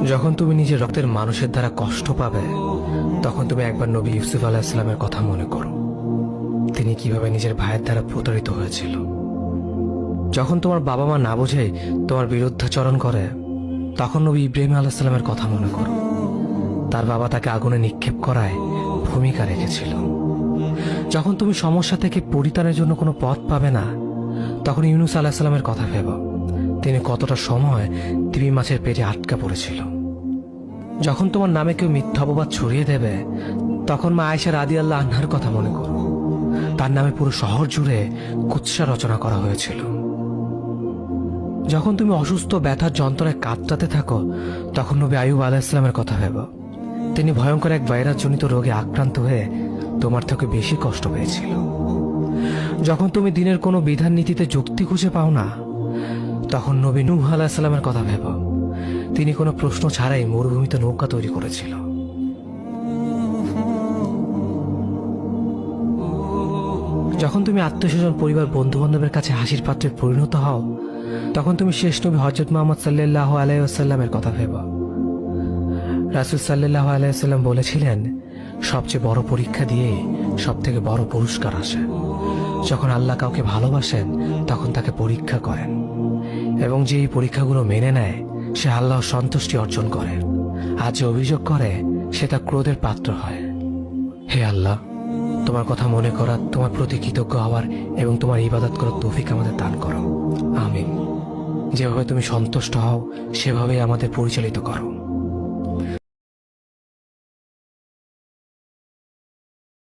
যখন তুমি নিজের রক্তের মানুষের দ্বারা কষ্ট পাবে, তখন তুমি একবার নবী ইউসুফ আলাইহিস সালামের কথা মনে করো। তিনি কিভাবে নিজের ভাইয়ের দ্বারা প্রতারিত হয়েছিল। যখন তোমার বাবা মা না বুঝেই তোমার বিরুদ্ধাচরণ করে, তখন নবী ইব্রাহিম আলাইহিস সালামের কথা মনে করো। তার বাবা তাকে আগুনে নিক্ষেপ করায় ভূমিকা রেখেছিল। যখন তুমি সমস্যা থেকে পরিত্রাণের জন্য কোনো পথ পাবে না, তখন ইউনুস আলাইহিস সালামের কথা ভেবো। তিনি কতটা সময় তিমি মাছের পেটে আটকা পড়েছিল। যখন তোমার নামে কেউ মিথ্যা অপবাদ ছড়িয়ে দেবে, তখন মা আয়েশা রাদিয়াল্লাহু আনহার কথা মনে করো। তার নামে পুরো শহর জুড়ে কুৎসা রচনা করা হয়েছিল। যখন তুমি অসুস্থ ব্যথার যন্ত্রণায় কাতরাতে থাকো, তখন নবী আইয়ুব আলাইহিস সালামের কথা ভেবো। তিনি ভয়ঙ্কর এক ভাইরাসজনিত রোগে আক্রান্ত হয়ে তোমার থেকে বেশি কষ্ট পেয়েছিল। যখন তুমি দিনের কোনো বিধান নীতিতে যুক্তি খুঁজে পাও না, তখন নবী নূহ আলাইহিস সালামের কথা ভেবো। তিনি কোনো প্রশ্ন ছাড়াই মরুভূমিতে নৌকা তৈরি করেছিল। যখন তুমি আত্মীয়স্বজন, পরিবার, বন্ধু বান্ধবের কাছে হাসির পাত্রে পরিণত হও, তখন তুমি শেষ নবী হযরত মুহাম্মদ সাল্লাল্লাহু আলাইহি ওয়াসাল্লামের কথা ভেবো। রাসূল সাল্লাল্লাহু আলাইহি ওয়াসাল্লাম বলেছিলেন, সবচেয়ে বড় পরীক্ষা দিয়ে সব থেকে বড় পুরস্কার আসে। যখন আল্লাহ কাউকে ভালোবাসেন, তখন তাকে পরীক্ষা করেন, এবং যে এই পরীক্ষাগুলো মেনে নেয়, সে আল্লাহর সন্তুষ্টি অর্জন করে। আর যে অভিযোগ করে, সে তার ক্রোধের পাত্র হয়। হে আল্লাহ, তোমার কথা মনে করা, তোমার প্রতি কৃতজ্ঞ হওয়ার এবং তোমার ইবাদত করার তৌফিক আমাদের দান করো। আমিন। যেভাবে তুমি সন্তুষ্ট হও, সেভাবেই আমাদের পরিচালিত করো।